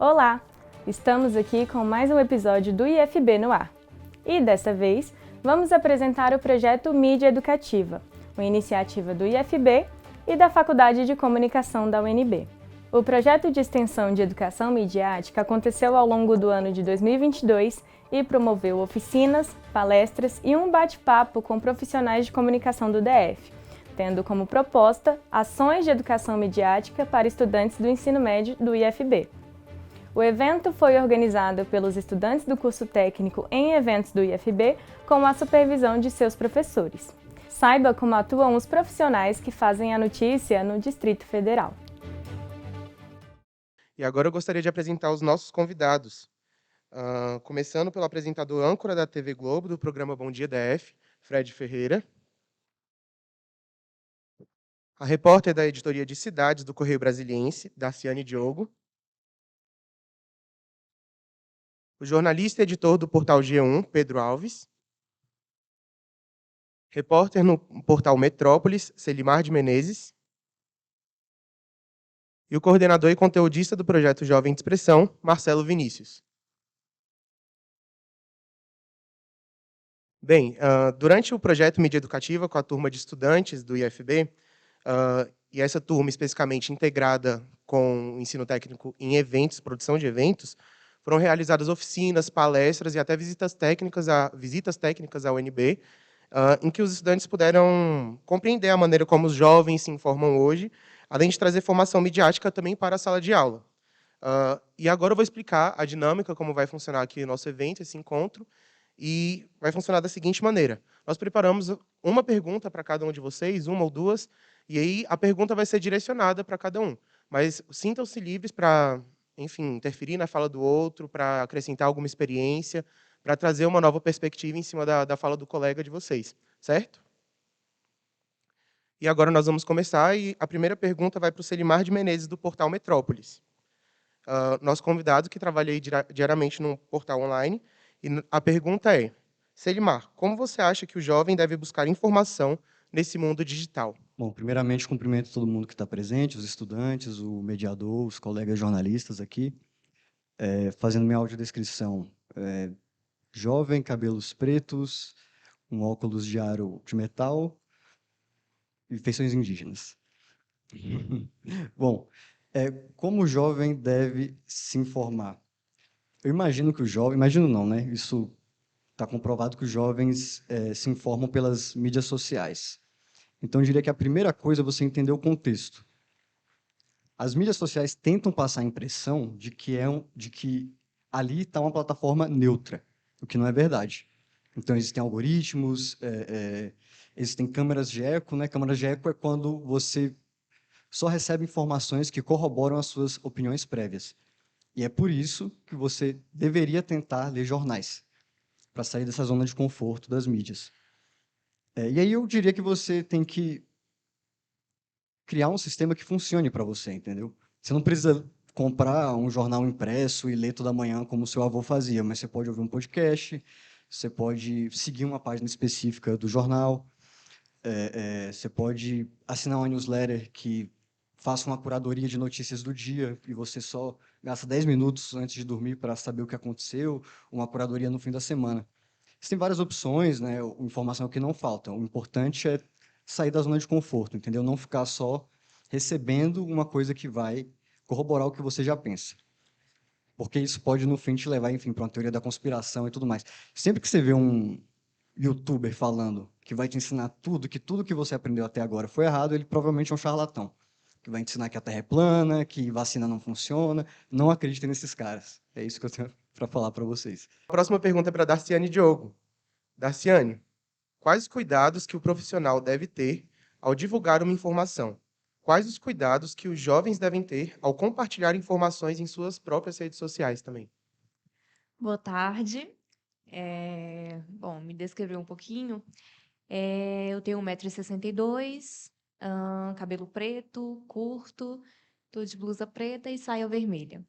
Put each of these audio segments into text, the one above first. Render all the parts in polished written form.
Olá! Estamos aqui com mais um episódio do IFB no ar. E, dessa vez, vamos apresentar o projeto Mídia Educativa, uma iniciativa do IFB e da Faculdade de Comunicação da UNB. O projeto de extensão de educação midiática aconteceu ao longo do ano de 2022 e promoveu oficinas, palestras e um bate-papo com profissionais de comunicação do DF, tendo como proposta ações de educação midiática para estudantes do ensino médio do IFB. O evento foi organizado pelos estudantes do curso técnico em eventos do IFB com a supervisão de seus professores. Saiba como atuam os profissionais que fazem a notícia no Distrito Federal. E agora eu gostaria de apresentar os nossos convidados. Começando pelo apresentador âncora da TV Globo, do programa Bom Dia DF, Fred Ferreira. A repórter da editoria de cidades do Correio Brasiliense, Darciane Diogo. O jornalista e editor do portal G1, Pedro Alves. Repórter no portal Metrópolis, Celimar de Menezes. E o coordenador e conteudista do projeto Jovem de Expressão, Marcelo Vinícius. Bem, durante o projeto Mídia Educativa com a turma de estudantes do IFB, e essa turma especificamente integrada com o ensino técnico em eventos, produção de eventos, foram realizadas oficinas, palestras e até visitas técnicas à UNB, em que os estudantes puderam compreender a maneira como os jovens se informam hoje, além de trazer formação midiática também para a sala de aula. E agora eu vou explicar a dinâmica, como vai funcionar aqui o nosso evento, esse encontro, e vai funcionar da seguinte maneira. Nós preparamos uma pergunta para cada um de vocês, uma ou duas, e aí a pergunta vai ser direcionada para cada um. Mas sintam-se livres para, enfim, interferir na fala do outro, para acrescentar alguma experiência, para trazer uma nova perspectiva em cima da fala do colega de vocês, certo? E agora nós vamos começar, e a primeira pergunta vai para o Celimar de Menezes, do portal Metrópolis. Nosso convidado, que trabalha aí diariamente no portal online, e a pergunta é: Celimar, como você acha que o jovem deve buscar informação nesse mundo digital? Bom, primeiramente, cumprimento todo mundo que está presente, os estudantes, o mediador, os colegas jornalistas aqui. Fazendo minha audiodescrição, jovem, cabelos pretos, um óculos de aro de metal e feições indígenas. Bom, como o jovem deve se informar? Eu imagino que o jovem, imagino não, né? Isso está comprovado que os jovens se informam pelas mídias sociais. Então, eu diria que a primeira coisa é você entender o contexto. As mídias sociais tentam passar a impressão de que ali está uma plataforma neutra, o que não é verdade. Então, existem algoritmos, existem câmeras de eco, né? Câmeras de eco é quando você só recebe informações que corroboram as suas opiniões prévias. E é por isso que você deveria tentar ler jornais, para sair dessa zona de conforto das mídias. E aí eu diria que você tem que criar um sistema que funcione para você, entendeu? Você não precisa comprar um jornal impresso e ler toda manhã como seu avô fazia, mas você pode ouvir um podcast, você pode seguir uma página específica do jornal, você pode assinar uma newsletter que faça uma curadoria de notícias do dia e você só gasta 10 minutos antes de dormir para saber o que aconteceu, uma curadoria no fim da semana. Você tem várias opções, né? Informação que não falta. O importante é sair da zona de conforto, entendeu? Não ficar só recebendo uma coisa que vai corroborar o que você já pensa. Porque isso pode, no fim, te levar, enfim, para uma teoria da conspiração e tudo mais. Sempre que você vê um youtuber falando que vai te ensinar tudo que você aprendeu até agora foi errado, ele provavelmente é um charlatão. Que vai te ensinar que a Terra é plana, que vacina não funciona. Não acredite nesses caras. É isso que eu tenho para falar para vocês. A próxima pergunta é para Darciane Diogo. Darciane, quais os cuidados que o profissional deve ter ao divulgar uma informação? Quais os cuidados que os jovens devem ter ao compartilhar informações em suas próprias redes sociais também? Boa tarde. Bom, me descrever um pouquinho. Eu tenho 1,62 m, cabelo preto, curto, tô de blusa preta e saia vermelha.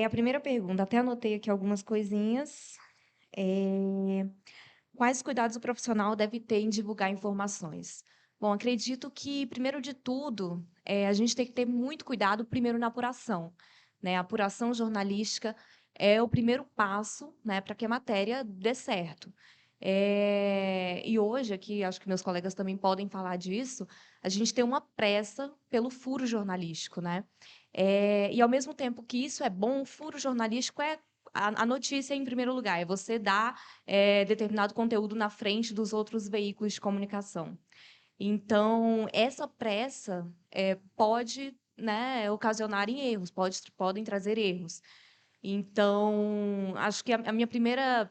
A primeira pergunta, até anotei aqui algumas coisinhas. Quais cuidados o profissional deve ter em divulgar informações? Bom, acredito que, primeiro de tudo, a gente tem que ter muito cuidado, primeiro, na apuração. né? A apuração jornalística é o primeiro passo, né, para que a matéria dê certo. E hoje, aqui, acho que meus colegas também podem falar disso, a gente tem uma pressa pelo furo jornalístico, né? E, ao mesmo tempo que isso é bom, o furo jornalístico é a notícia em primeiro lugar, é você dar determinado conteúdo na frente dos outros veículos de comunicação. Então, essa pressa pode, né, ocasionar em erros, podem trazer erros. Então, acho que a minha primeira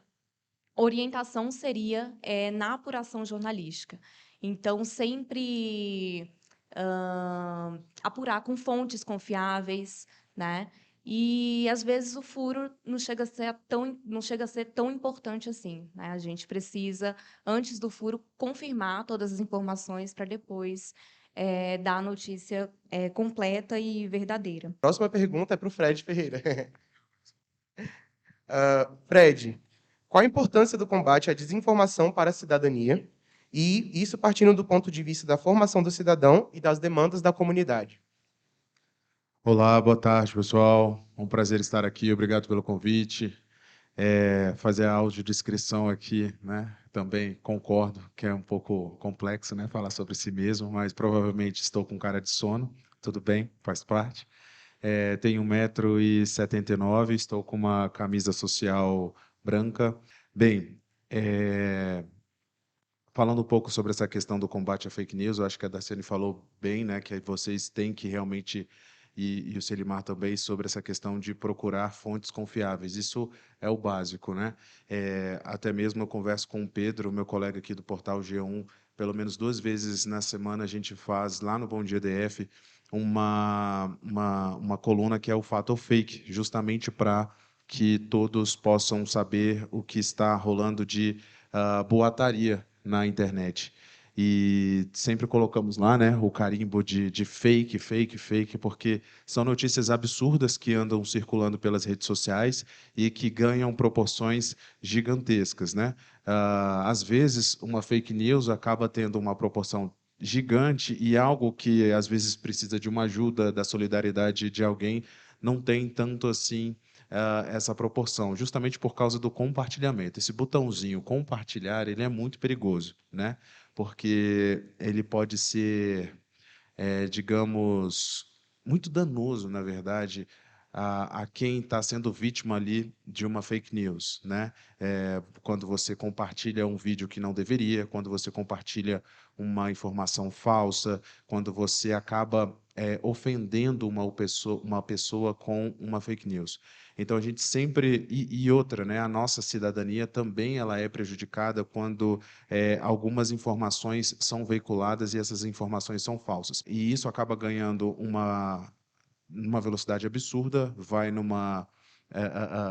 orientação seria na apuração jornalística. Então, sempre apurar com fontes confiáveis, né? E, às vezes, o furo não chega a ser tão importante assim, né? A gente precisa, antes do furo, confirmar todas as informações para depois dar a notícia completa e verdadeira. Próxima pergunta é para o Fred Ferreira. Fred, qual a importância do combate à desinformação para a cidadania? E isso partindo do ponto de vista da formação do cidadão e das demandas da comunidade. Olá, boa tarde, pessoal. É um prazer estar aqui. Obrigado pelo convite. Fazer a audiodescrição aqui, né? Também concordo que é um pouco complexo, né? Falar sobre si mesmo, mas provavelmente estou com cara de sono. Tudo bem, faz parte. Tenho 1,79 m, estou com uma camisa social branca. Bem, falando um pouco sobre essa questão do combate à fake news, eu acho que a Darciane falou bem, né? Que vocês têm que realmente e o Selimar também, sobre essa questão de procurar fontes confiáveis. Isso é o básico, né? Até mesmo eu converso com o Pedro, meu colega aqui do portal G1, pelo menos 2 vezes na semana a gente faz, lá no Bom Dia DF, uma coluna que é o Fato ou Fake, justamente para que todos possam saber o que está rolando de boataria na internet. E sempre colocamos lá, né, o carimbo de fake, fake, fake, porque são notícias absurdas que andam circulando pelas redes sociais e que ganham proporções gigantescas, né? Às vezes, uma fake news acaba tendo uma proporção gigante e algo que, às vezes, precisa de uma ajuda, da solidariedade de alguém, não tem tanto assim essa proporção, justamente por causa do compartilhamento. Esse botãozinho compartilhar, ele é muito perigoso, né? Porque ele pode ser, digamos, muito danoso, na verdade, a quem está sendo vítima ali de uma fake news, né? Quando você compartilha um vídeo que não deveria, quando você compartilha uma informação falsa, quando você acaba ofendendo uma pessoa com uma fake news. Então a gente sempre e outra, né? A nossa cidadania também ela é prejudicada quando algumas informações são veiculadas e essas informações são falsas. E isso acaba ganhando uma velocidade absurda, vai numa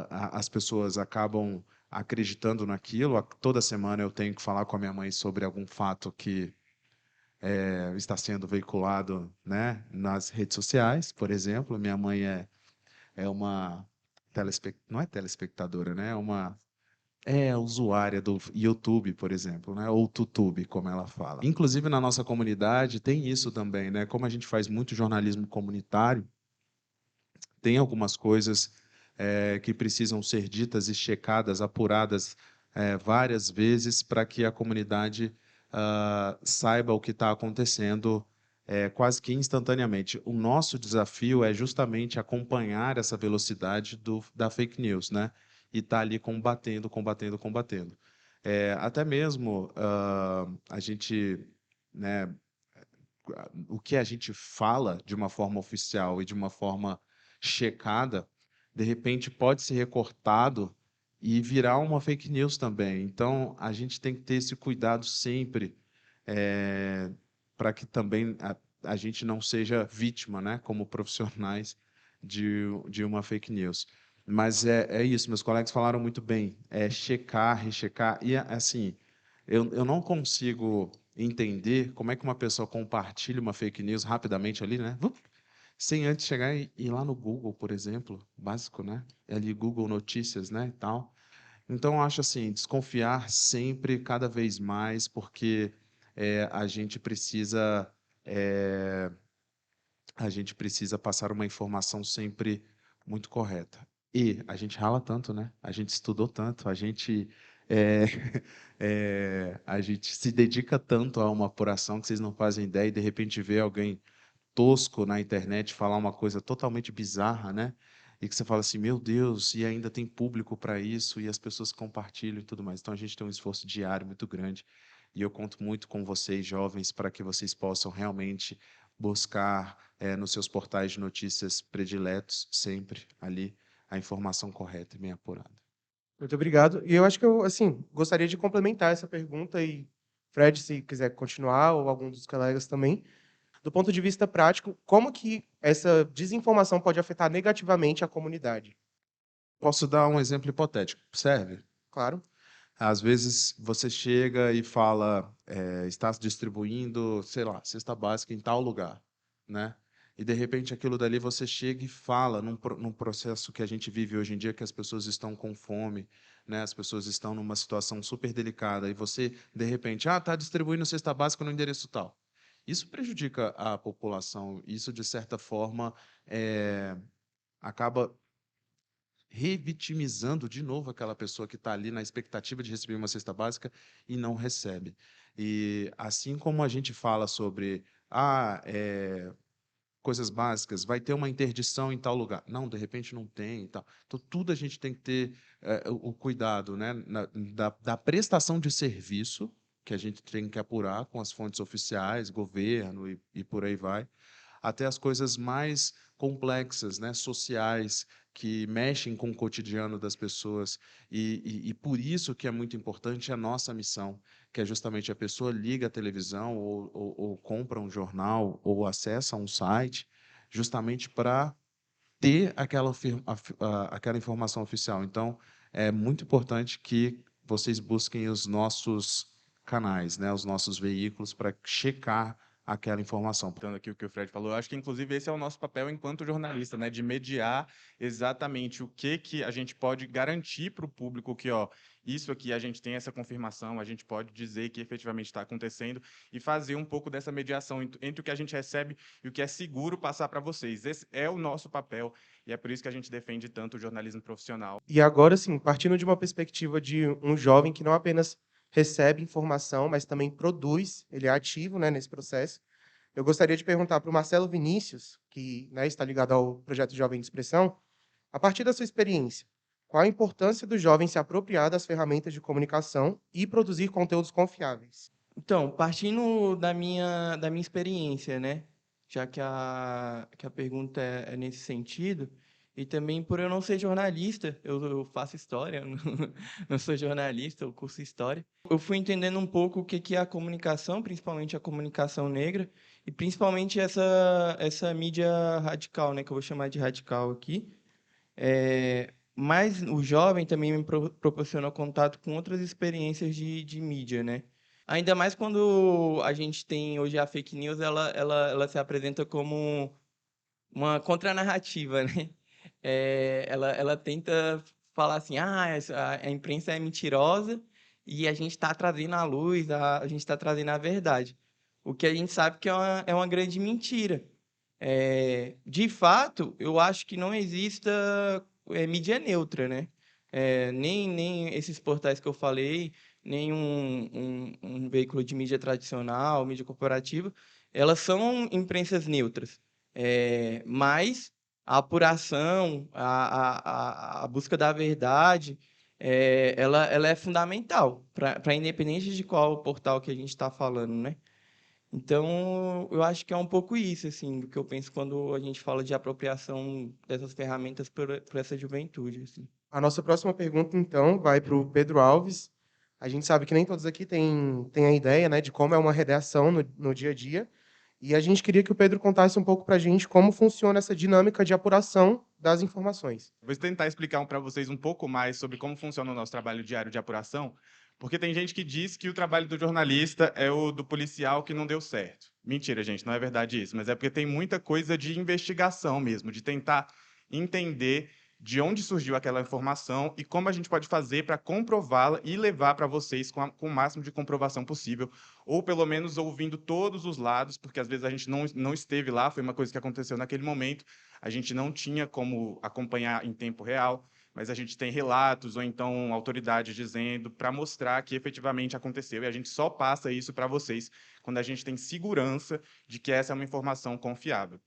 as pessoas acabam acreditando naquilo. Toda semana eu tenho que falar com a minha mãe sobre algum fato que está sendo veiculado, né, nas redes sociais, por exemplo. Minha mãe é uma não é telespectadora, né? É usuária do YouTube, por exemplo, né? Ou Tutube, como ela fala. Inclusive, na nossa comunidade, tem isso também, né? Como a gente faz muito jornalismo comunitário, tem algumas coisas que precisam ser ditas e checadas, apuradas várias vezes para que a comunidade saiba o que está acontecendo quase que instantaneamente. O nosso desafio é justamente acompanhar essa velocidade da fake news, né? E estar ali combatendo, combatendo, combatendo. Até mesmo a gente, né, o que a gente fala de uma forma oficial e de uma forma checada, de repente pode ser recortado e virar uma fake news também. Então, a gente tem que ter esse cuidado sempre para que também a gente não seja vítima, né, como profissionais de uma fake news. Mas é isso, meus colegas falaram muito bem, checar, rechecar, e assim, eu não consigo entender como é que uma pessoa compartilha uma fake news rapidamente ali, né? Sem antes chegar e ir lá no Google, por exemplo, básico, né? Ali Google Notícias, né, e tal. Então, eu acho assim, desconfiar sempre, cada vez mais, porque a gente é, a gente precisa passar uma informação sempre muito correta. E a gente rala tanto, né? A gente estudou tanto, é, a gente se dedica tanto a uma apuração que vocês não fazem ideia e de repente vê alguém tosco na internet falar uma coisa totalmente bizarra, né? E que você fala assim, meu Deus, e ainda tem público para isso, e as pessoas compartilham e tudo mais. Então, a gente tem um esforço diário muito grande, e eu conto muito com vocês, jovens, para que vocês possam realmente buscar nos seus portais de notícias prediletos, sempre ali, a informação correta e bem apurada. Muito obrigado. E eu acho que eu, assim, gostaria de complementar essa pergunta e Fred, se quiser continuar, ou algum dos colegas também, do ponto de vista prático, como que essa desinformação pode afetar negativamente a comunidade? Posso dar um exemplo hipotético, serve? Claro. Às vezes você chega e fala, está distribuindo, sei lá, cesta básica em tal lugar, né? E de repente aquilo dali você chega e fala num processo que a gente vive hoje em dia, que as pessoas estão com fome, né? As pessoas estão numa situação super delicada e você de repente, está distribuindo cesta básica no endereço tal. Isso prejudica a população. Isso de certa forma acaba revitimizando de novo aquela pessoa que está ali na expectativa de receber uma cesta básica e não recebe. E assim como a gente fala sobre coisas básicas, vai ter uma interdição em tal lugar. Não, de repente não tem e tal. Então, tudo a gente tem que ter o cuidado, né, da prestação de serviço, que a gente tem que apurar com as fontes oficiais, governo e por aí vai, até as coisas mais complexas, né, sociais, que mexem com o cotidiano das pessoas. E por isso que é muito importante a nossa missão, que é justamente a pessoa liga a televisão ou compra um jornal ou acessa um site, justamente para ter aquela informação oficial. Então, é muito importante que vocês busquem os nossos canais, né, os nossos veículos, para checar aquela informação. Aproveitando aqui o que o Fred falou, eu acho que, inclusive, esse é o nosso papel enquanto jornalista, né, de mediar exatamente o que a gente pode garantir para o público que, isso aqui a gente tem essa confirmação, a gente pode dizer que efetivamente está acontecendo e fazer um pouco dessa mediação entre o que a gente recebe e o que é seguro passar para vocês. Esse é o nosso papel e é por isso que a gente defende tanto o jornalismo profissional. E agora, sim, partindo de uma perspectiva de um jovem que não apenas recebe informação, mas também produz, ele é ativo, né, nesse processo. Eu gostaria de perguntar para o Marcelo Vinícius, que, né, está ligado ao projeto Jovem de Expressão, a partir da sua experiência, qual a importância do jovem se apropriar das ferramentas de comunicação e produzir conteúdos confiáveis? Então, partindo da minha experiência, né? Já que a pergunta é nesse sentido, e também por eu não ser jornalista, eu faço história, eu não sou jornalista, eu curso história. Eu fui entendendo um pouco o que é a comunicação, principalmente a comunicação negra, e principalmente essa mídia radical, né? Que eu vou chamar de radical aqui. Mas o jovem também me proporciona contato com outras experiências de mídia, né? Ainda mais quando a gente tem hoje a fake news, ela se apresenta como uma contranarrativa, né? Ela tenta falar assim, a imprensa é mentirosa e a gente está trazendo a luz, a gente está trazendo a verdade. O que a gente sabe que é uma grande mentira. De fato, eu acho que não exista mídia neutra, né? Nem esses portais que eu falei, nem um veículo de mídia tradicional, mídia corporativa, elas são imprensas neutras. Mas a apuração, a busca da verdade, ela é fundamental, para independente de qual portal que a gente está falando, né? Então, eu acho que é um pouco isso, assim, do que eu penso quando a gente fala de apropriação dessas ferramentas por essa juventude, assim. A nossa próxima pergunta, então, vai para o Pedro Alves. A gente sabe que nem todos aqui têm a ideia, né, de como é uma redação no dia a dia. E a gente queria que o Pedro contasse um pouco para a gente como funciona essa dinâmica de apuração das informações. Vou tentar explicar para vocês um pouco mais sobre como funciona o nosso trabalho diário de apuração, porque tem gente que diz que o trabalho do jornalista é o do policial que não deu certo. Mentira, gente, não é verdade isso, mas é porque tem muita coisa de investigação mesmo, de tentar entender de onde surgiu aquela informação e como a gente pode fazer para comprová-la e levar para vocês com o máximo de comprovação possível, ou pelo menos ouvindo todos os lados, porque às vezes a gente não esteve lá, foi uma coisa que aconteceu naquele momento, a gente não tinha como acompanhar em tempo real, mas a gente tem relatos ou então autoridades dizendo para mostrar que efetivamente aconteceu, e a gente só passa isso para vocês quando a gente tem segurança de que essa é uma informação confiável.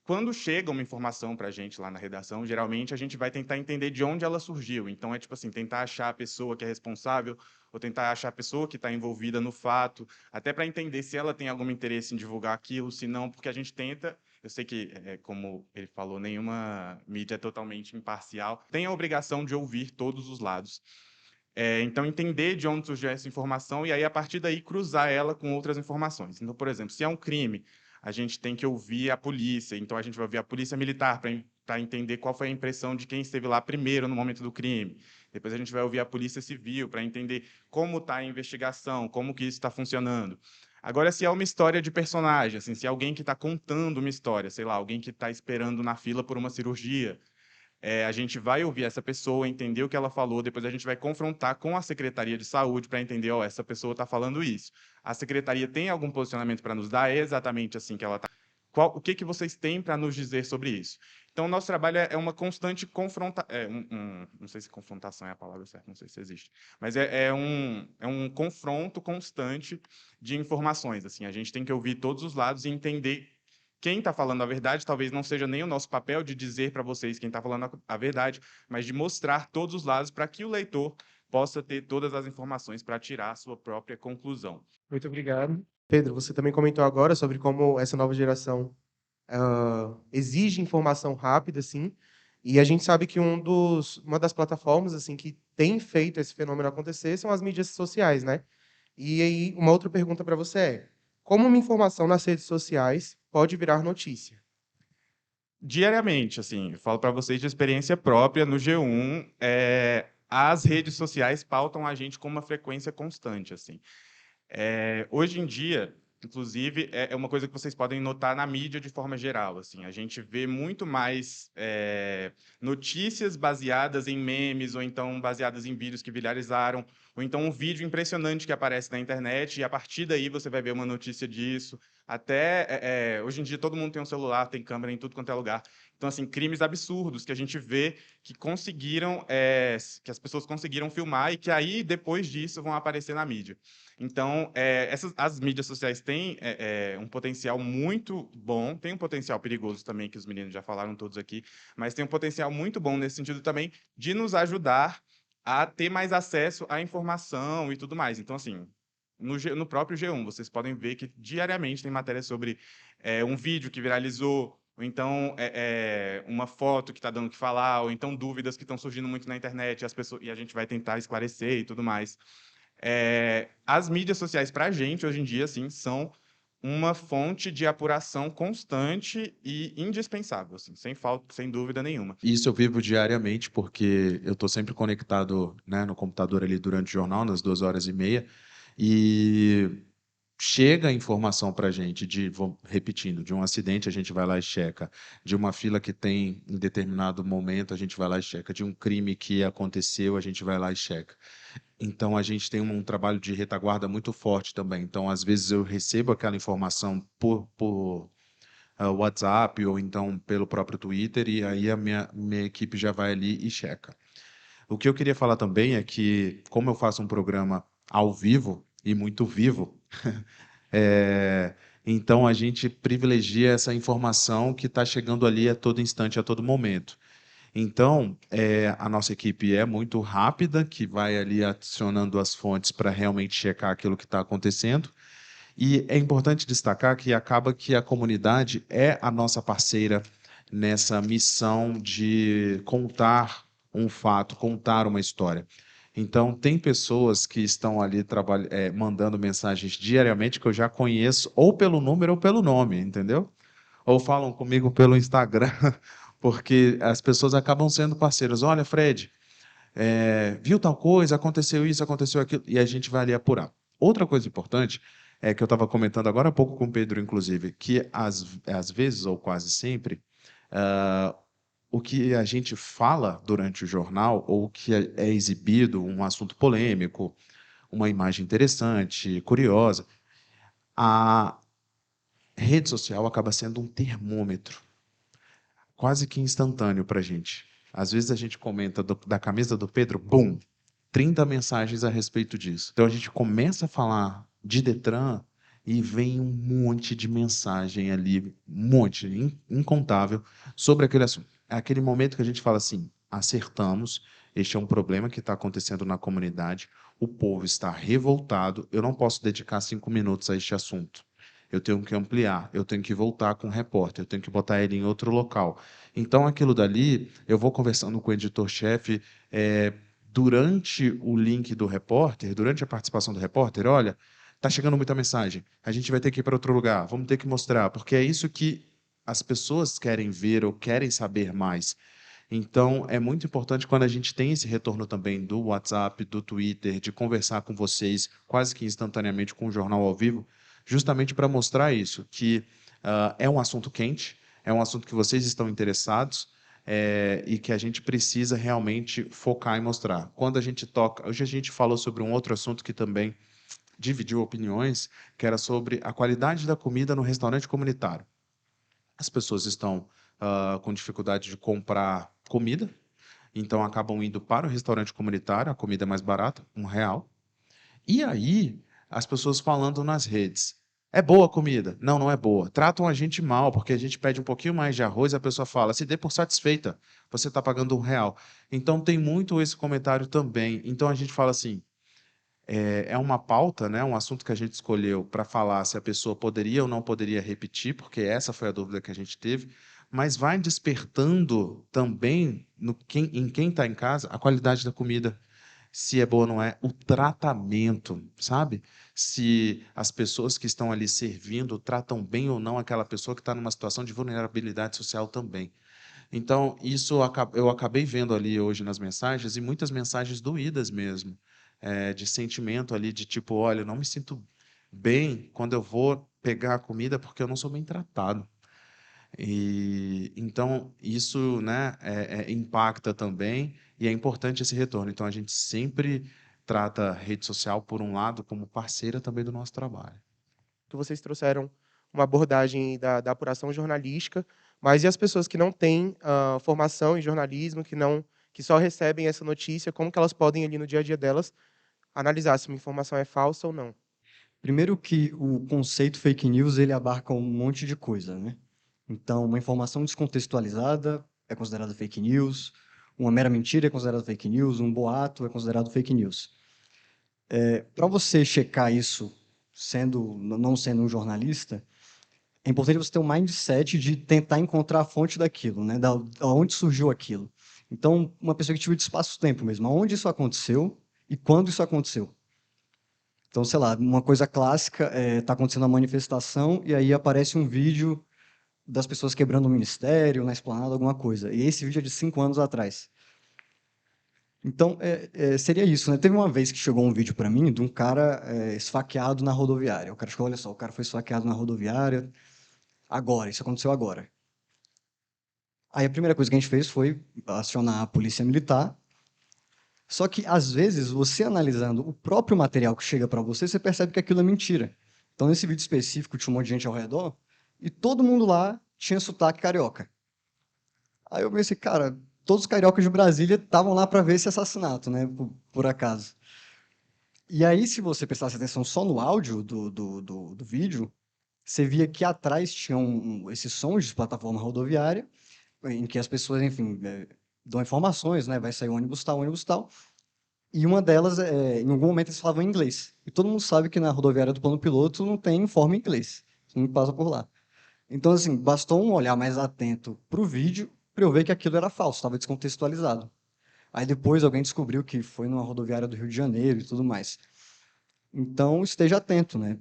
Quando chega uma informação para a gente lá na redação, geralmente a gente vai tentar entender de onde ela surgiu. Então, é tipo assim, tentar achar a pessoa que é responsável ou tentar achar a pessoa que está envolvida no fato, até para entender se ela tem algum interesse em divulgar aquilo, se não, porque a gente tenta. Eu sei que, como ele falou, nenhuma mídia é totalmente imparcial. Tem a obrigação de ouvir todos os lados. Então, entender de onde surgiu essa informação e aí, a partir daí, cruzar ela com outras informações. Então, por exemplo, se é um crime, a gente tem que ouvir a polícia. Então, a gente vai ouvir a polícia militar para entender qual foi a impressão de quem esteve lá primeiro no momento do crime. Depois, a gente vai ouvir a polícia civil para entender como está a investigação, como que isso está funcionando. Agora, se é uma história de personagem, assim, se é alguém que está contando uma história, sei lá, alguém que está esperando na fila por uma cirurgia, a gente vai ouvir essa pessoa, entender o que ela falou, depois a gente vai confrontar com a Secretaria de Saúde para entender, essa pessoa está falando isso. A Secretaria tem algum posicionamento para nos dar? É exatamente assim que ela está. O que vocês têm para nos dizer sobre isso? Então, o nosso trabalho é uma constante confrontação. Não sei se confrontação é a palavra certa, não sei se existe. Mas é um confronto constante de informações. Assim, a gente tem que ouvir todos os lados e entender quem está falando a verdade. Talvez não seja nem o nosso papel de dizer para vocês quem está falando a verdade, mas de mostrar todos os lados para que o leitor possa ter todas as informações para tirar a sua própria conclusão. Muito obrigado. Pedro, você também comentou agora sobre como essa nova geração exige informação rápida, assim, e a gente sabe que uma das plataformas assim que tem feito esse fenômeno acontecer são as mídias sociais, né? E aí, uma outra pergunta para você é: como uma informação nas redes sociais pode virar notícia? Diariamente, assim, eu falo para vocês de experiência própria, no G1, as redes sociais pautam a gente com uma frequência constante, assim. Hoje em dia, inclusive, é uma coisa que vocês podem notar na mídia de forma geral, assim, a gente vê muito mais notícias baseadas em memes, ou então baseadas em vídeos que viralizaram, ou então um vídeo impressionante que aparece na internet, e a partir daí você vai ver uma notícia disso. Até hoje em dia todo mundo tem um celular, tem câmera em tudo quanto é lugar. Então, assim, crimes absurdos que a gente vê que conseguiram, que as pessoas conseguiram filmar e que aí, depois disso, vão aparecer na mídia. Então, as mídias sociais têm um potencial muito bom, tem um potencial perigoso também, que os meninos já falaram todos aqui, mas tem um potencial muito bom nesse sentido também de nos ajudar a ter mais acesso à informação e tudo mais. Então, assim, no próprio G1, vocês podem ver que diariamente tem matéria sobre um vídeo que viralizou, ou então uma foto que está dando o que falar, ou então dúvidas que estão surgindo muito na internet, e a gente vai tentar esclarecer e tudo mais. As mídias sociais, para a gente, hoje em dia, assim, são uma fonte de apuração constante e indispensável, assim, sem dúvida nenhuma. Isso eu vivo diariamente, porque eu estou sempre conectado, né, no computador ali durante o jornal, nas 2h30, e chega a informação para a gente, repetindo, de um acidente a gente vai lá e checa, de uma fila que tem em determinado momento a gente vai lá e checa, de um crime que aconteceu a gente vai lá e checa. Então, a gente tem um trabalho de retaguarda muito forte também. Então, às vezes eu recebo aquela informação por WhatsApp ou então pelo próprio Twitter, e aí a minha equipe já vai ali e checa. O que eu queria falar também é que, como eu faço um programa ao vivo e muito vivo, então a gente privilegia essa informação que está chegando ali a todo instante, a todo momento. Então, a nossa equipe é muito rápida, que vai ali adicionando as fontes para realmente checar aquilo que está acontecendo. E é importante destacar que acaba que a comunidade é a nossa parceira nessa missão de contar um fato, contar uma história. Então, tem pessoas que estão ali mandando mensagens diariamente que eu já conheço, ou pelo número ou pelo nome, entendeu? Ou falam comigo pelo Instagram, porque as pessoas acabam sendo parceiras. Olha, Fred, viu tal coisa, aconteceu isso, aconteceu aquilo, e a gente vai ali apurar. Outra coisa importante é que eu estava comentando agora há pouco com o Pedro, inclusive, que às vezes, ou quase sempre, o que a gente fala durante o jornal, ou o que é exibido, um assunto polêmico, uma imagem interessante, curiosa, a rede social acaba sendo um termômetro quase que instantâneo para a gente. Às vezes a gente comenta da camisa do Pedro, bum, 30 mensagens a respeito disso. Então a gente começa a falar de Detran e vem um monte de mensagem ali, um monte, incontável, sobre aquele assunto. É aquele momento que a gente fala assim, acertamos, este é um problema que está acontecendo na comunidade, o povo está revoltado, eu não posso dedicar 5 minutos a este assunto. Eu tenho que ampliar, eu tenho que voltar com o repórter, eu tenho que botar ele em outro local. Então, aquilo dali, eu vou conversando com o editor-chefe, durante o link do repórter, durante a participação do repórter, olha, está chegando muita mensagem, a gente vai ter que ir para outro lugar, vamos ter que mostrar, porque é isso que as pessoas querem ver ou querem saber mais. Então, é muito importante quando a gente tem esse retorno também do WhatsApp, do Twitter, de conversar com vocês quase que instantaneamente com o Jornal ao Vivo, justamente para mostrar isso, que é um assunto quente, é um assunto que vocês estão interessados, e que a gente precisa realmente focar e mostrar. Quando a gente toca... Hoje a gente falou sobre um outro assunto que também dividiu opiniões, que era sobre a qualidade da comida no restaurante comunitário. As pessoas estão com dificuldade de comprar comida, então acabam indo para o restaurante comunitário, a comida é mais barata, R$ 1. E aí, as pessoas falando nas redes, é boa a comida? Não, não é boa. Tratam a gente mal, porque a gente pede um pouquinho mais de arroz, a pessoa fala, se dê por satisfeita, você está pagando R$ 1. Então, tem muito esse comentário também. Então, a gente fala assim, é uma pauta, né, um assunto que a gente escolheu para falar se a pessoa poderia ou não poderia repetir, porque essa foi a dúvida que a gente teve, mas vai despertando também em quem está em casa a qualidade da comida, se é boa ou não é, o tratamento, sabe? Se as pessoas que estão ali servindo tratam bem ou não aquela pessoa que está numa situação de vulnerabilidade social também. Então, isso eu acabei vendo ali hoje nas mensagens, e muitas mensagens doídas mesmo, de sentimento ali, de tipo, olha, eu não me sinto bem quando eu vou pegar a comida porque eu não sou bem tratado. E então isso, né, impacta também, e é importante esse retorno. Então a gente sempre trata a rede social, por um lado, como parceira também do nosso trabalho. Que vocês trouxeram uma abordagem da apuração jornalística, mas e as pessoas que não têm formação em jornalismo, que só recebem essa notícia, como que elas podem, ali no dia a dia delas, analisar se uma informação é falsa ou não? Primeiro que o conceito fake news, ele abarca um monte de coisa, né? Então, uma informação descontextualizada é considerada fake news, uma mera mentira é considerada fake news, um boato é considerado fake news. Para você checar isso, não sendo um jornalista, é importante você ter um mindset de tentar encontrar a fonte daquilo, né? Da onde surgiu aquilo. Então, uma perspectiva de espaço-tempo mesmo, aonde isso aconteceu e quando isso aconteceu. Então, sei lá, uma coisa clássica está acontecendo uma manifestação e aí aparece um vídeo das pessoas quebrando o ministério, na esplanada, alguma coisa. E esse vídeo é de 5 anos atrás. Então, seria isso, né? Teve uma vez que chegou um vídeo para mim de um cara esfaqueado na rodoviária. O cara chegou, olha só, o cara foi esfaqueado na rodoviária agora, isso aconteceu agora. Aí a primeira coisa que a gente fez foi acionar a polícia militar. Só que, às vezes, você analisando o próprio material que chega para você, você percebe que aquilo é mentira. Então, nesse vídeo específico, tinha um monte de gente ao redor e todo mundo lá tinha sotaque carioca. Aí eu pensei, cara, todos os cariocas de Brasília estavam lá para ver esse assassinato, né, por acaso. E aí, se você prestasse atenção só no áudio do vídeo, você via que atrás tinham esses sons de plataforma rodoviária, em que as pessoas, enfim, dão informações, né, vai sair ônibus tal, e uma delas, em algum momento, eles falavam inglês. E todo mundo sabe que na rodoviária do plano piloto não tem informe em inglês, não passa por lá. Então, assim, bastou um olhar mais atento para o vídeo para eu ver que aquilo era falso, estava descontextualizado. Aí depois alguém descobriu que foi numa rodoviária do Rio de Janeiro e tudo mais. Então, esteja atento, né?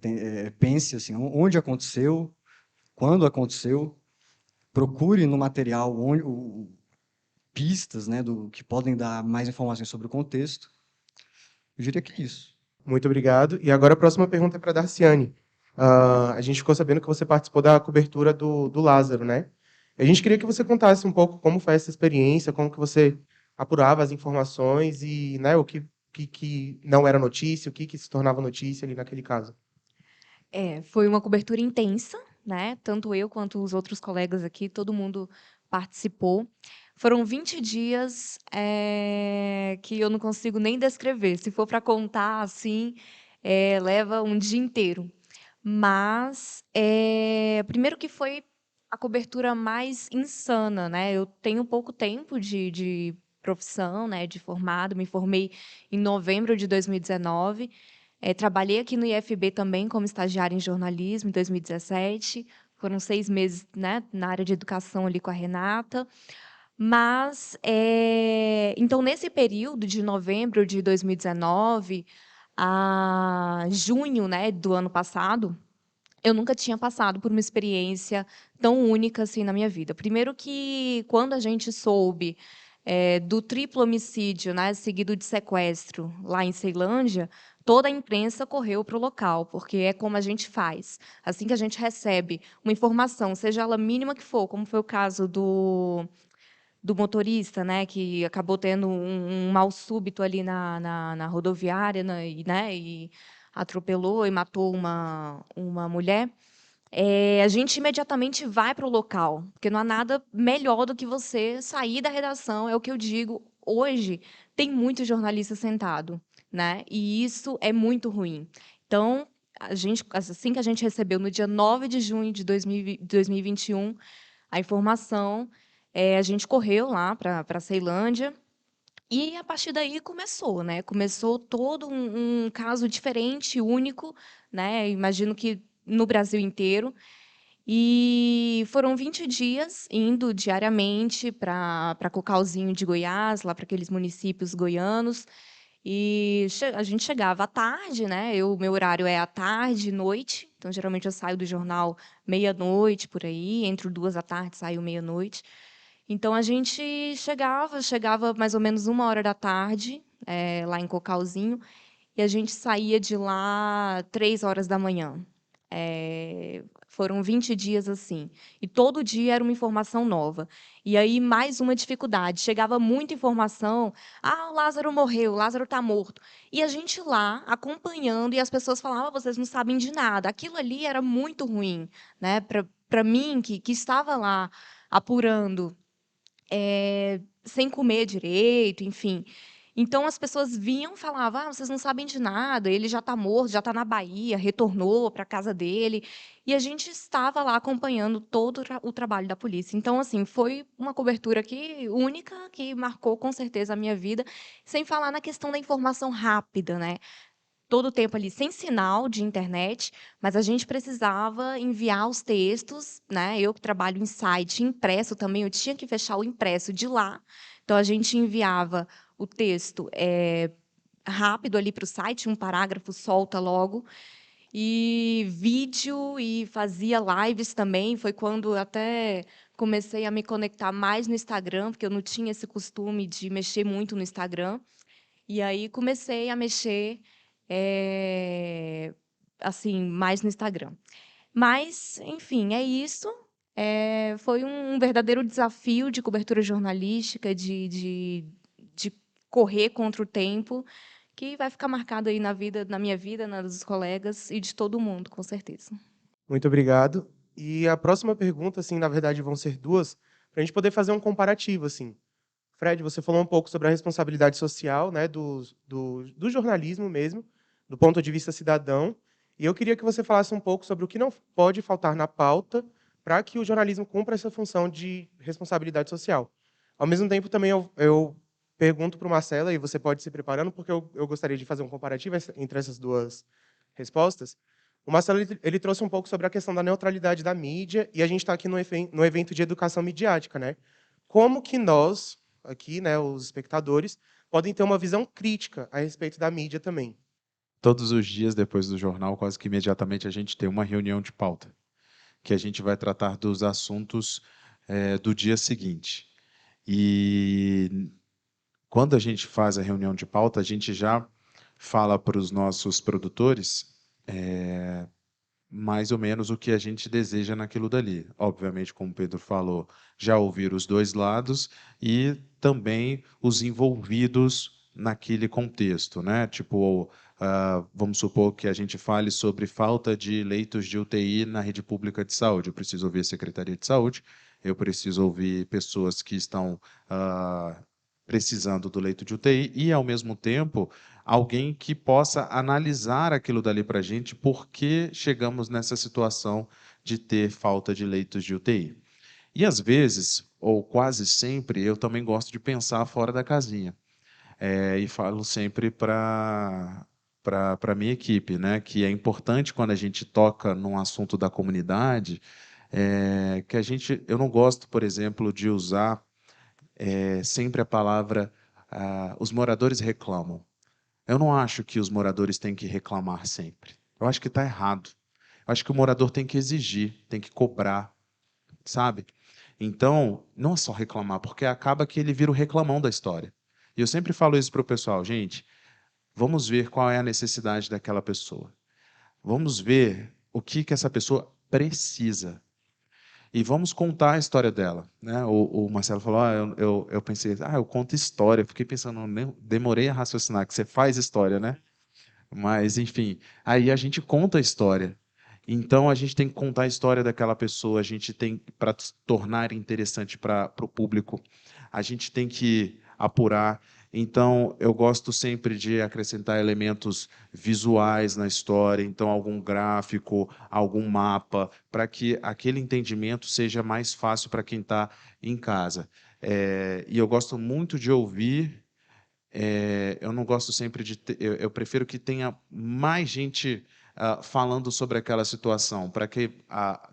Pense assim, onde aconteceu, quando aconteceu, procure no material pistas, né, que podem dar mais informações sobre o contexto. Eu diria que é isso. Muito obrigado. E agora a próxima pergunta é para a Darciane. A gente ficou sabendo que você participou da cobertura do Lázaro, né? A gente queria que você contasse um pouco como foi essa experiência, como que você apurava as informações e, né, o que não era notícia, o que se tornava notícia ali naquele caso. Foi uma cobertura intensa, né? Tanto eu quanto os outros colegas aqui, todo mundo participou. Foram 20 dias, que eu não consigo nem descrever. Se for para contar assim, leva um dia inteiro. Mas, primeiro que foi a cobertura mais insana, né? Eu tenho pouco tempo de profissão, né? De formado, me formei em novembro de 2019. Trabalhei aqui no IFB também como estagiária em jornalismo em 2017. Foram 6 meses, né, na área de educação ali com a Renata. Mas, então, nesse período de novembro de 2019 a junho, né, do ano passado, eu nunca tinha passado por uma experiência tão única assim na minha vida. Primeiro que, quando a gente soube do triplo homicídio, né, seguido de sequestro, lá em Ceilândia, toda a imprensa correu para o local, porque é como a gente faz. Assim que a gente recebe uma informação, seja ela mínima que for, como foi o caso do motorista, né, que acabou tendo um mal súbito ali na rodoviária, e atropelou e matou uma mulher, a gente imediatamente vai para o local, porque não há nada melhor do que você sair da redação, é o que eu digo. Hoje, tem muito jornalista sentado, né? E isso é muito ruim. Então, assim que a gente recebeu, no dia 9 de junho de 2021, a informação, a gente correu lá para Ceilândia, e a partir daí começou, né? Começou todo um caso diferente, único, né? Imagino que no Brasil inteiro. E foram 20 dias indo diariamente para Cocalzinho de Goiás, lá para aqueles municípios goianos. E a gente chegava à tarde, né? Meu horário é à tarde, noite. Então, geralmente, eu saio do jornal meia-noite, por aí. Entre 2 da tarde, saio meia-noite. Então, a gente chegava mais ou menos 1 hora da tarde, lá em Cocalzinho, e a gente saía de lá 3 horas da manhã. Foram 20 dias assim. E todo dia era uma informação nova. E aí, mais uma dificuldade. Chegava muita informação. Ah, o Lázaro morreu, o Lázaro está morto. E a gente lá, acompanhando, e as pessoas falavam, "Ah, vocês não sabem de nada." Aquilo ali era muito ruim, né? Para mim, que estava lá apurando, sem comer direito, enfim. Então, as pessoas vinham e falavam, "Ah, vocês não sabem de nada, ele já está morto, já está na Bahia, retornou para a casa dele." E a gente estava lá acompanhando todo o trabalho da polícia. Então, assim, foi uma cobertura única, que marcou com certeza a minha vida, sem falar na questão da informação rápida, né? Todo o tempo ali sem sinal de internet, mas a gente precisava enviar os textos, né? Eu que trabalho em site impresso também, eu tinha que fechar o impresso de lá. Então, a gente enviava o texto rápido ali para o site, um parágrafo solta logo, e vídeo, e fazia lives também. Foi quando até comecei a me conectar mais no Instagram, porque eu não tinha esse costume de mexer muito no Instagram. E aí comecei a mexer, assim, mais no Instagram. Mas, enfim, é isso. Foi um verdadeiro desafio de cobertura jornalística, de correr contra o tempo, que vai ficar marcado aí na minha vida, na dos colegas e de todo mundo, com certeza. Muito obrigado. E a próxima pergunta, assim, na verdade, vão ser duas, para a gente poder fazer um comparativo, assim. Fred, você falou um pouco sobre a responsabilidade social, né, do jornalismo mesmo, do ponto de vista cidadão, e eu queria que você falasse um pouco sobre o que não pode faltar na pauta para que o jornalismo cumpra essa função de responsabilidade social. Ao mesmo tempo, também eu pergunto para o Marcela, e você pode se preparando, porque eu gostaria de fazer um comparativo entre essas duas respostas. O Marcelo ele trouxe um pouco sobre a questão da neutralidade da mídia, e a gente está aqui no evento de educação midiática, né? Como que nós, aqui, né, os espectadores, podem ter uma visão crítica a respeito da mídia também? Todos os dias depois do jornal, quase que imediatamente, a gente tem uma reunião de pauta, que a gente vai tratar dos assuntos do dia seguinte. E quando a gente faz a reunião de pauta, a gente já fala para os nossos produtores mais ou menos o que a gente deseja naquilo dali. Obviamente, como o Pedro falou, já ouvir os dois lados e também os envolvidos naquele contexto, né? Tipo, vamos supor que a gente fale sobre falta de leitos de UTI na rede pública de saúde. Eu preciso ouvir a Secretaria de Saúde, eu preciso ouvir pessoas que estão precisando do leito de UTI e, ao mesmo tempo, alguém que possa analisar aquilo dali para a gente, por que chegamos nessa situação de ter falta de leitos de UTI. E, às vezes, ou quase sempre, eu também gosto de pensar fora da casinha. E falo sempre para a minha equipe, né, que é importante quando a gente toca num assunto da comunidade, que eu não gosto, por exemplo, de usar sempre a palavra os moradores reclamam. Eu não acho que os moradores têm que reclamar sempre. Eu acho que está errado. Eu acho que o morador tem que exigir, tem que cobrar, sabe? Então, não é só reclamar, porque acaba que ele vira o reclamão da história. E eu sempre falo isso para o pessoal, gente, vamos ver qual é a necessidade daquela pessoa. Vamos ver o que essa pessoa precisa. E vamos contar a história dela, né? O Marcelo falou, eu pensei, eu conto história. Eu fiquei pensando, demorei a raciocinar, que você faz história, né? Mas, enfim, aí a gente conta a história. Então, a gente tem que contar a história daquela pessoa, a gente tem, para tornar interessante para o público, a gente tem que apurar. Então, eu gosto sempre de acrescentar elementos visuais na história, então, algum gráfico, algum mapa, para que aquele entendimento seja mais fácil para quem está em casa. E eu gosto muito de ouvir. Eu não gosto sempre de eu prefiro que tenha mais gente falando sobre aquela situação, para que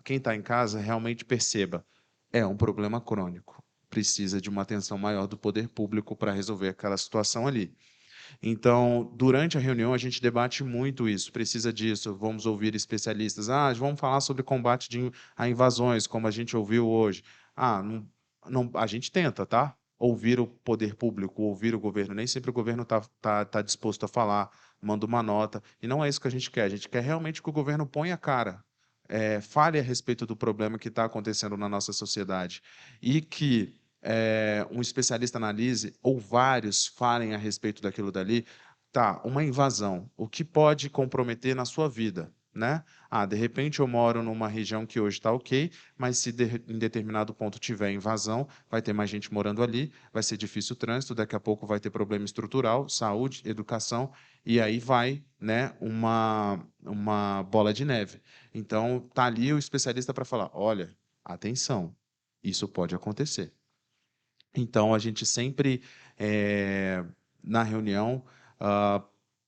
quem está em casa realmente perceba. É um problema crônico. Precisa de uma atenção maior do poder público para resolver aquela situação ali. Então, durante a reunião, a gente debate muito isso. Precisa disso, vamos ouvir especialistas. Vamos falar sobre combate a invasões, como a gente ouviu hoje. A gente tenta, tá? Ouvir o poder público, ouvir o governo. Nem sempre o governo tá disposto a falar, manda uma nota. E não é isso que a gente quer. A gente quer realmente que o governo ponha a cara, fale a respeito do problema que está acontecendo na nossa sociedade. E que um especialista analise, ou vários falem a respeito daquilo dali, uma invasão, o que pode comprometer na sua vida, né? De repente eu moro numa região que hoje está ok, mas se em determinado ponto tiver invasão, vai ter mais gente morando ali, vai ser difícil o trânsito, daqui a pouco vai ter problema estrutural, saúde, educação, e aí vai, né, uma bola de neve. Então, está ali o especialista para falar, olha, atenção, isso pode acontecer. Então, a gente sempre, na reunião,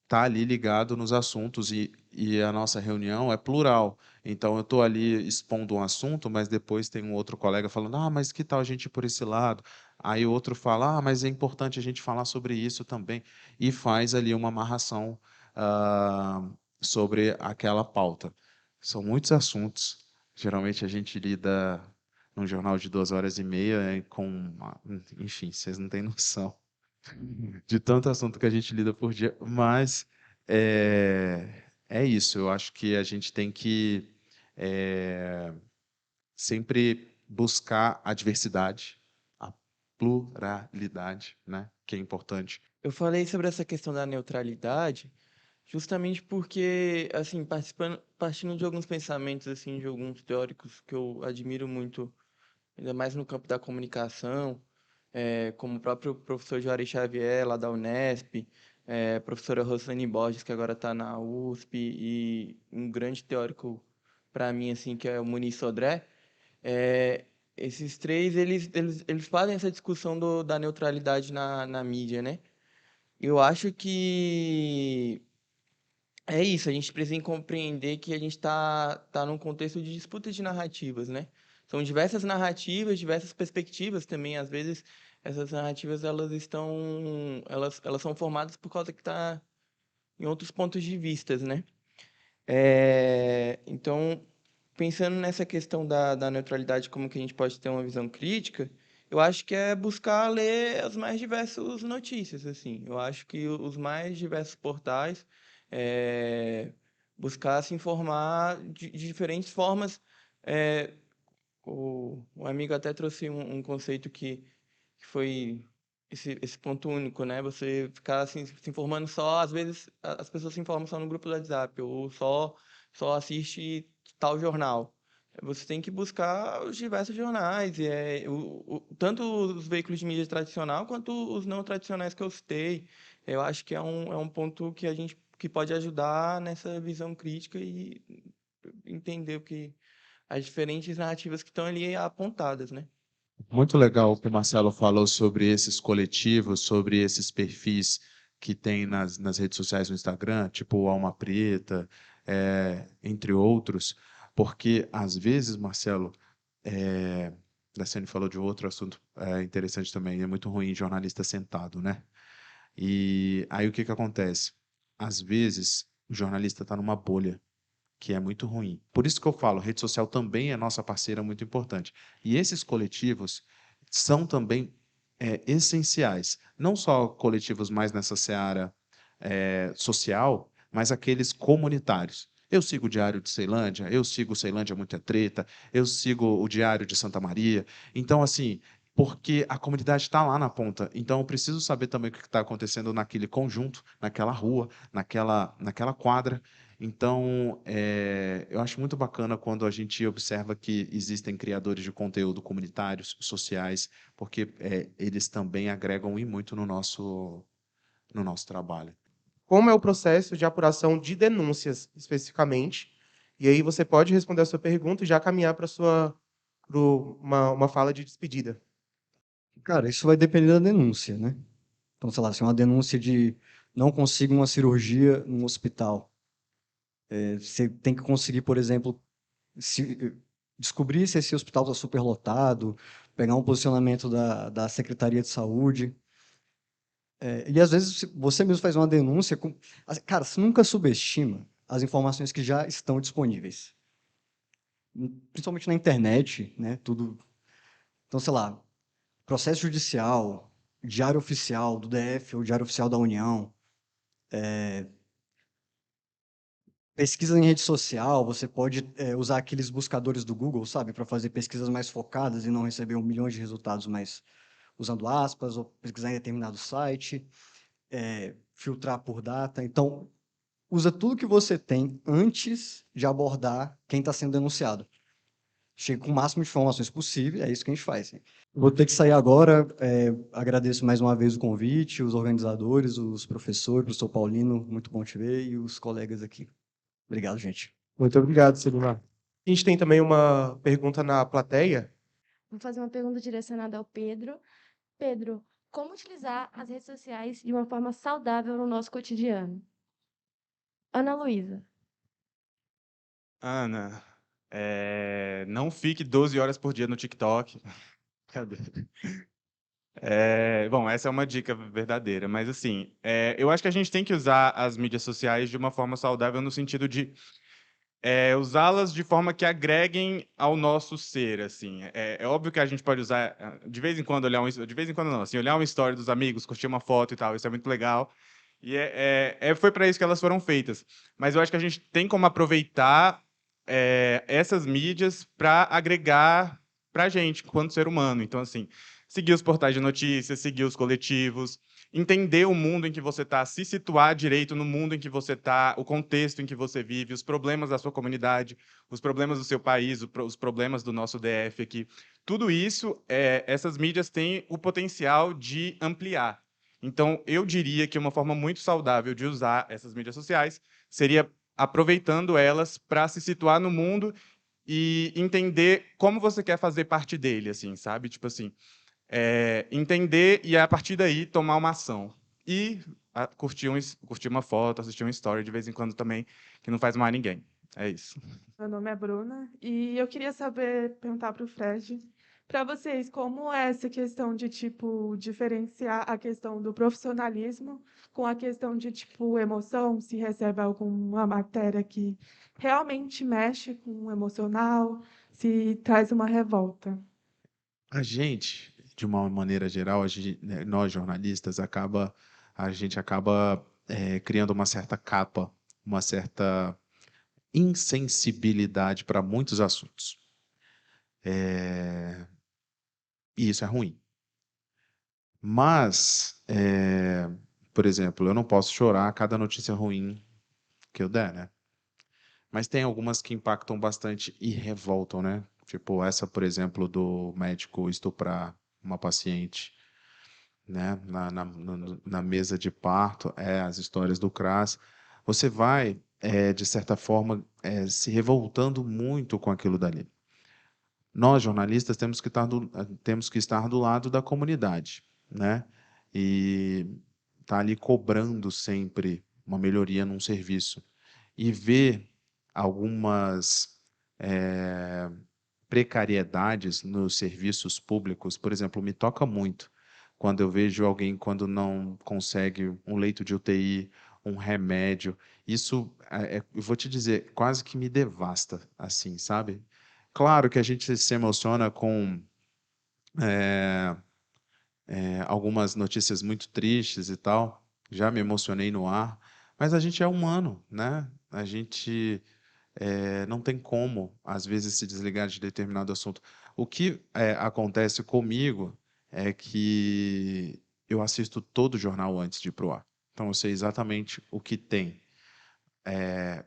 está ali ligado nos assuntos e a nossa reunião é plural. Então, eu estou ali expondo um assunto, mas depois tem um outro colega falando, mas que tal a gente ir por esse lado? Aí o outro fala, mas é importante a gente falar sobre isso também. E faz ali uma amarração sobre aquela pauta. São muitos assuntos. Geralmente a gente lida num jornal de 2 horas e meia enfim, vocês não têm noção de tanto assunto que a gente lida por dia, mas é isso. Eu acho que a gente tem que sempre buscar a diversidade, a pluralidade, né, que é importante. Eu falei sobre essa questão da neutralidade justamente porque, assim, partindo de alguns pensamentos, assim, de alguns teóricos que eu admiro muito, ainda mais no campo da comunicação, como o próprio professor Juarez Xavier, lá da Unesp, professora Rosane Borges, que agora está na USP, e um grande teórico para mim, assim, que é o Muniz Sodré. Esses três, eles fazem essa discussão da neutralidade na mídia, né? Eu acho que é isso, a gente precisa compreender que a gente tá num contexto de disputa de narrativas, né? São diversas narrativas, diversas perspectivas também. Às vezes, essas narrativas, elas são formadas por causa que tá em outros pontos de vistas, né? Então, pensando nessa questão da neutralidade, como que a gente pode ter uma visão crítica, eu acho que é buscar ler as mais diversas notícias, assim. Eu acho que os mais diversos portais, é, buscar se informar de diferentes formas. É, o amigo até trouxe um conceito que foi esse ponto único, né? Você ficar assim, se informando só, às vezes as pessoas se informam só no grupo do WhatsApp, ou só assiste tal jornal. Você tem que buscar os diversos jornais, tanto os veículos de mídia tradicional quanto os não tradicionais que eu citei. Eu acho que é um ponto que pode ajudar nessa visão crítica e entender as diferentes narrativas que estão ali apontadas, né? Muito legal o que o Marcelo falou sobre esses coletivos, sobre esses perfis que tem nas redes sociais no Instagram, tipo o Alma Preta, entre outros, porque às vezes, Marcelo, Daciane falou de outro assunto interessante também, é muito ruim jornalista sentado, né? E aí o que que acontece? Às vezes o jornalista está numa bolha, que é muito ruim. Por isso que eu falo, rede social também é nossa parceira muito importante. E esses coletivos são também essenciais. Não só coletivos mais nessa seara social, mas aqueles comunitários. Eu sigo o Diário de Ceilândia, eu sigo o Ceilândia Muita Treta, eu sigo o Diário de Santa Maria. Então, assim, porque a comunidade está lá na ponta. Então, eu preciso saber também o que está acontecendo naquele conjunto, naquela rua, naquela quadra. Então, eu acho muito bacana quando a gente observa que existem criadores de conteúdo comunitários, sociais, porque eles também agregam e muito no nosso trabalho. Como é o processo de apuração de denúncias, especificamente? E aí você pode responder a sua pergunta e já caminhar para uma fala de despedida. Cara, isso vai depender da denúncia, né? Então, sei lá, se é uma denúncia de não consigo uma cirurgia no hospital, você tem que conseguir, por exemplo, descobrir se esse hospital está superlotado, pegar um posicionamento da Secretaria de Saúde. E às vezes você mesmo faz uma denúncia. Cara, você nunca subestima as informações que já estão disponíveis. Principalmente na internet, né? Tudo. Então, sei lá, processo judicial, diário oficial do DF ou diário oficial da União, pesquisa em rede social, você pode usar aqueles buscadores do Google, sabe, para fazer pesquisas mais focadas e não receber 1 milhão de resultados, mas usando aspas, ou pesquisar em determinado site, filtrar por data. Então, usa tudo que você tem antes de abordar quem está sendo denunciado. Chega com o máximo de informações possível, é isso que a gente faz. Vou ter que sair agora. Agradeço mais uma vez o convite, os organizadores, os professores, o professor Paulino, muito bom te ver, e os colegas aqui. Obrigado, gente. Muito obrigado, Selimar. A gente tem também uma pergunta na plateia. Vou fazer uma pergunta direcionada ao Pedro. Pedro, como utilizar as redes sociais de uma forma saudável no nosso cotidiano? Ana Luísa. Ana, não fique 12 horas por dia no TikTok. Cadê? Bom, essa é uma dica verdadeira, mas assim, eu acho que a gente tem que usar as mídias sociais de uma forma saudável no sentido de usá-las de forma que agreguem ao nosso ser, assim. É óbvio que a gente pode usar, de vez em quando, de vez em quando não, assim, olhar uma história dos amigos, curtir uma foto e tal, isso é muito legal. E foi para isso que elas foram feitas. Mas eu acho que a gente tem como aproveitar essas mídias para agregar para a gente, enquanto ser humano. Então, assim, seguir os portais de notícias, seguir os coletivos, entender o mundo em que você está, se situar direito no mundo em que você está, o contexto em que você vive, os problemas da sua comunidade, os problemas do seu país, os problemas do nosso DF aqui. Tudo isso, essas mídias têm o potencial de ampliar. Então, eu diria que uma forma muito saudável de usar essas mídias sociais seria aproveitando elas para se situar no mundo e entender como você quer fazer parte dele, assim, sabe? Tipo assim, entender e, a partir daí, tomar uma ação. E curtir uma foto, assistir uma story de vez em quando também, que não faz mal a ninguém. É isso. Meu nome é Bruna e eu queria perguntar para o Fred, para vocês, como é essa questão de, tipo, diferenciar a questão do profissionalismo com a questão de, tipo, emoção, se recebe alguma matéria que realmente mexe com o emocional, se traz uma revolta. A gente, de uma maneira geral, né, nós jornalistas, a gente acaba criando uma certa capa, uma certa insensibilidade para muitos assuntos. E isso é ruim. Mas, por exemplo, eu não posso chorar a cada notícia ruim que eu der, né? Mas tem algumas que impactam bastante e revoltam, né? Tipo essa, por exemplo, do médico estuprar uma paciente, né? Na mesa de parto, as histórias do CRAS. Você vai, de certa forma, se revoltando muito com aquilo dali. Nós, jornalistas, temos que estar do lado da comunidade, né? E tá ali cobrando sempre uma melhoria num serviço. E ver algumas precariedades nos serviços públicos, por exemplo, me toca muito quando eu vejo alguém quando não consegue um leito de UTI, um remédio. Isso, eu vou te dizer, quase que me devasta, assim, sabe? Claro que a gente se emociona com algumas notícias muito tristes e tal. Já me emocionei no ar, mas a gente é humano, né? A gente não tem como, às vezes, se desligar de determinado assunto. O que acontece comigo é que eu assisto todo o jornal antes de ir para o ar. Então, eu sei exatamente o que tem,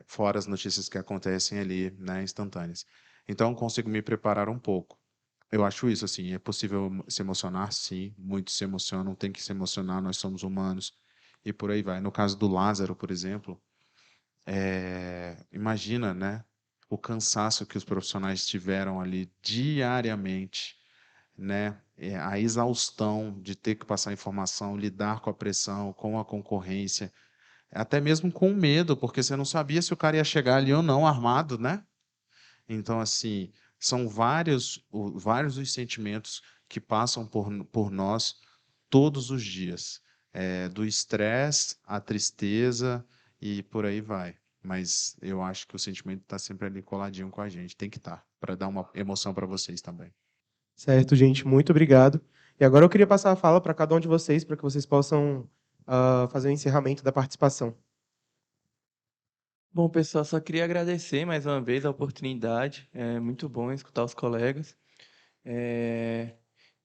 fora as notícias que acontecem ali, né, instantâneas. Então, eu consigo me preparar um pouco. Eu acho isso, assim, é possível se emocionar, sim, muitos se emocionam, tem que se emocionar, nós somos humanos, e por aí vai. No caso do Lázaro, por exemplo, imagina, né, o cansaço que os profissionais tiveram ali diariamente, né, a exaustão de ter que passar informação, lidar com a pressão, com a concorrência, até mesmo com medo, porque você não sabia se o cara ia chegar ali ou não armado, né? Então, assim, são vários os sentimentos que passam por nós todos os dias, do estresse à tristeza e por aí vai. Mas eu acho que o sentimento está sempre ali coladinho com a gente, tem que estar, para dar uma emoção para vocês também. Certo, gente, muito obrigado. E agora eu queria passar a fala para cada um de vocês, para que vocês possam fazer o encerramento da participação. Bom, pessoal, só queria agradecer mais uma vez a oportunidade. É muito bom escutar os colegas. É,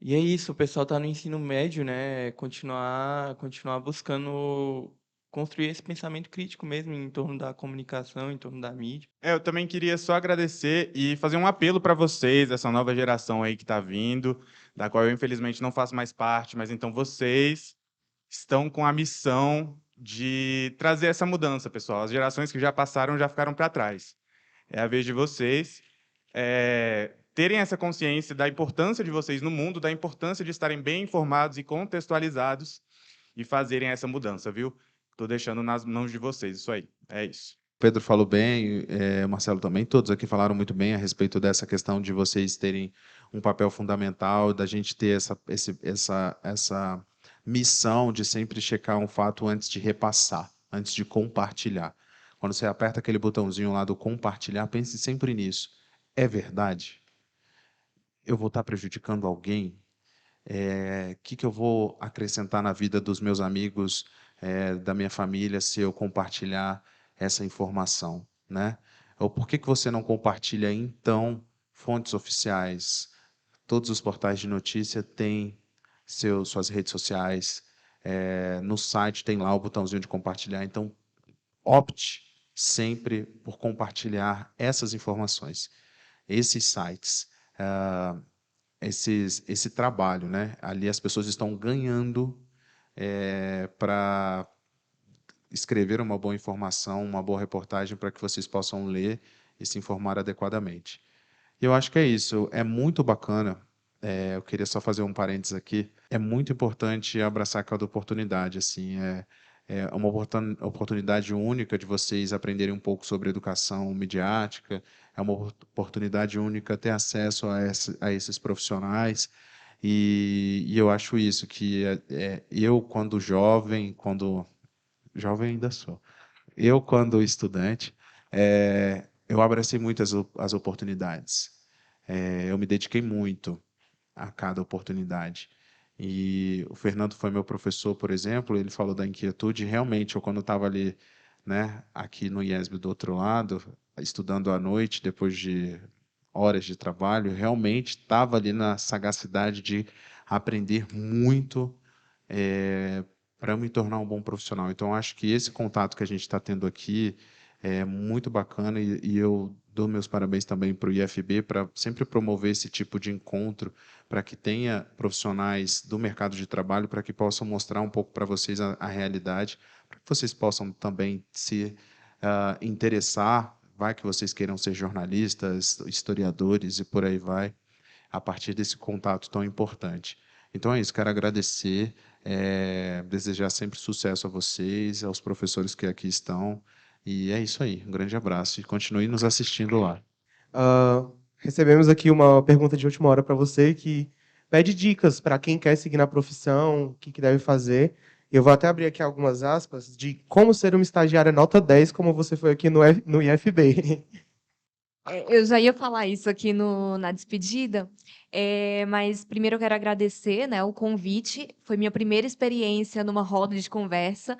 E é isso, o pessoal está no ensino médio, né? Continuar buscando construir esse pensamento crítico mesmo em torno da comunicação, em torno da mídia. Eu também queria só agradecer e fazer um apelo para vocês, essa nova geração aí que está vindo, da qual eu infelizmente não faço mais parte, mas então vocês estão com a missão de trazer essa mudança, pessoal. As gerações que já passaram já ficaram para trás. É a vez de vocês terem essa consciência da importância de vocês no mundo, da importância de estarem bem informados e contextualizados e fazerem essa mudança, viu? Estou deixando nas mãos de vocês isso aí. É isso. Pedro falou bem, o Marcelo também, todos aqui falaram muito bem a respeito dessa questão de vocês terem um papel fundamental, da gente ter essa missão de sempre checar um fato antes de repassar, antes de compartilhar. Quando você aperta aquele botãozinho lá do compartilhar, pense sempre nisso. É verdade? Eu vou estar prejudicando alguém? O que eu vou acrescentar na vida dos meus amigos, da minha família, se eu compartilhar essa informação, né? Ou por que você não compartilha, então, fontes oficiais? Todos os portais de notícia têm suas redes sociais, no site tem lá o botãozinho de compartilhar, então opte sempre por compartilhar essas informações, esses sites. Esse trabalho, né? Ali as pessoas estão ganhando para escrever uma boa informação, uma boa reportagem para que vocês possam ler e se informar adequadamente. E eu acho que é isso. É muito bacana. Eu queria só fazer um parênteses aqui. É muito importante abraçar cada oportunidade. Assim, é uma oportunidade única de vocês aprenderem um pouco sobre educação midiática. É uma oportunidade única ter acesso a esses profissionais. E eu acho isso, que eu, quando jovem ainda sou, eu, quando estudante, eu abracei muito as oportunidades. Eu me dediquei muito a cada oportunidade. E o Fernando foi meu professor, por exemplo, ele falou da inquietude. Realmente, eu, quando estava ali né, aqui no IESB do outro lado, estudando à noite, depois de horas de trabalho, realmente estava ali na sagacidade de aprender muito para me tornar um bom profissional. Então, acho que esse contato que a gente está tendo aqui é muito bacana e eu dou meus parabéns também para o IFB para sempre promover esse tipo de encontro, para que tenha profissionais do mercado de trabalho, para que possam mostrar um pouco para vocês a realidade, para que vocês possam também se interessar, vai que vocês queiram ser jornalistas, historiadores e por aí vai, a partir desse contato tão importante. Então é isso, quero agradecer, desejar sempre sucesso a vocês, aos professores que aqui estão, e é isso aí, um grande abraço e continue nos assistindo lá. Recebemos aqui uma pergunta de última hora para você que pede dicas para quem quer seguir na profissão, o que deve fazer. Eu vou até abrir aqui algumas aspas de como ser uma estagiária nota 10, como você foi aqui no IFB. Eu já ia falar isso aqui na despedida, mas primeiro eu quero agradecer, né, o convite. Foi minha primeira experiência numa roda de conversa.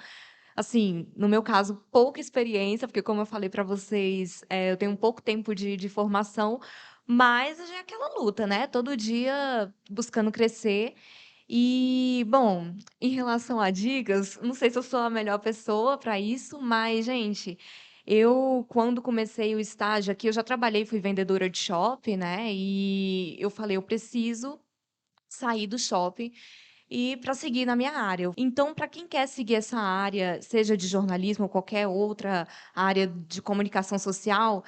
Assim, no meu caso, pouca experiência, porque como eu falei para vocês, eu tenho pouco tempo de formação, mas já é aquela luta, né? Todo dia buscando crescer. E, bom, em relação a dicas, não sei se eu sou a melhor pessoa para isso, mas, gente, eu, quando comecei o estágio aqui, eu já trabalhei, fui vendedora de shopping, né? E eu falei, eu preciso sair do shopping e para seguir na minha área. Então, para quem quer seguir essa área, seja de jornalismo ou qualquer outra área de comunicação social,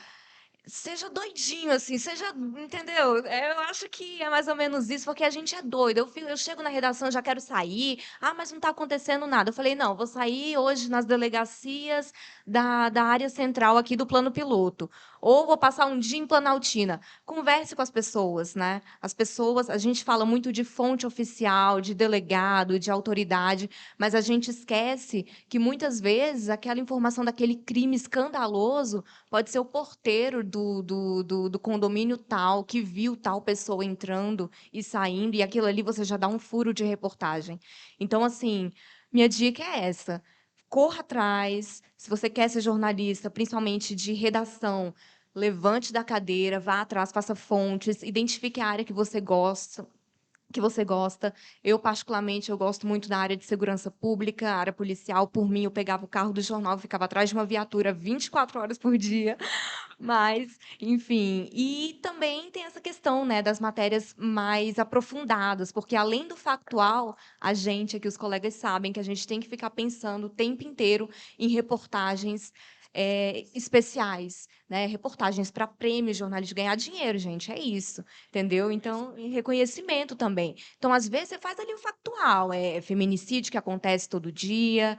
seja doidinho, assim, seja, entendeu? Eu acho que é mais ou menos isso, porque a gente é doido. Eu chego na redação, eu já quero sair. Ah, mas não está acontecendo nada. Eu falei, não, vou sair hoje nas delegacias da área central aqui do plano piloto. Ou vou passar um dia em Planaltina. Converse com as pessoas, né? As pessoas, a gente fala muito de fonte oficial, de delegado, de autoridade, mas a gente esquece que, muitas vezes, aquela informação daquele crime escandaloso pode ser o porteiro do condomínio tal, que viu tal pessoa entrando e saindo, e aquilo ali você já dá um furo de reportagem. Então, assim, minha dica é essa. Corra atrás. Se você quer ser jornalista, principalmente de redação, levante da cadeira, vá atrás, faça fontes, identifique a área que você gosta. Eu, particularmente, eu gosto muito da área de segurança pública, área policial. Por mim, eu pegava o carro do jornal, ficava atrás de uma viatura 24 horas por dia. Mas, enfim. E também tem essa questão, né, das matérias mais aprofundadas, porque, além do factual, a gente, aqui os colegas sabem que a gente tem que ficar pensando o tempo inteiro em reportagens especiais, né? Reportagens para prêmios jornalistas, ganhar dinheiro, gente, é isso, entendeu? Então, e reconhecimento também. Então, às vezes, você faz ali o factual, feminicídio que acontece todo dia,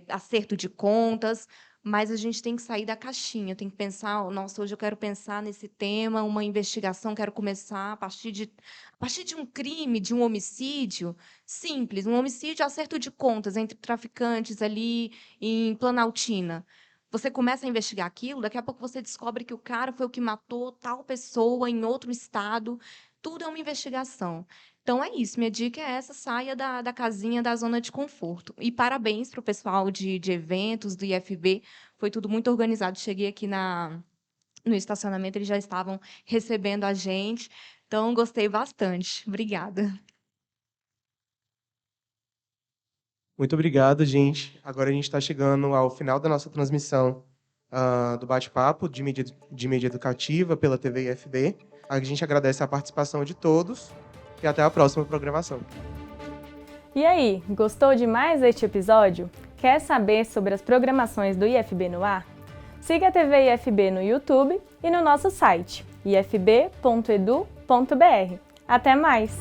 acerto de contas, mas a gente tem que sair da caixinha, tem que pensar, nossa, hoje eu quero pensar nesse tema, uma investigação, quero começar a partir de um crime, de um homicídio simples, um homicídio, acerto de contas entre traficantes ali em Planaltina. Você começa a investigar aquilo, daqui a pouco você descobre que o cara foi o que matou tal pessoa em outro estado. Tudo é uma investigação. Então, é isso. Minha dica é essa: saia da casinha, da zona de conforto. E parabéns para o pessoal de eventos, do IFB. Foi tudo muito organizado. Cheguei aqui no estacionamento, eles já estavam recebendo a gente. Então, gostei bastante. Obrigada. Muito obrigado, gente. Agora a gente está chegando ao final da nossa transmissão do bate-papo de mídia educativa pela TV IFB. A gente agradece a participação de todos e até a próxima programação. E aí, gostou de mais este episódio? Quer saber sobre as programações do IFB no ar? Siga a TV IFB no YouTube e no nosso site ifb.edu.br. Até mais!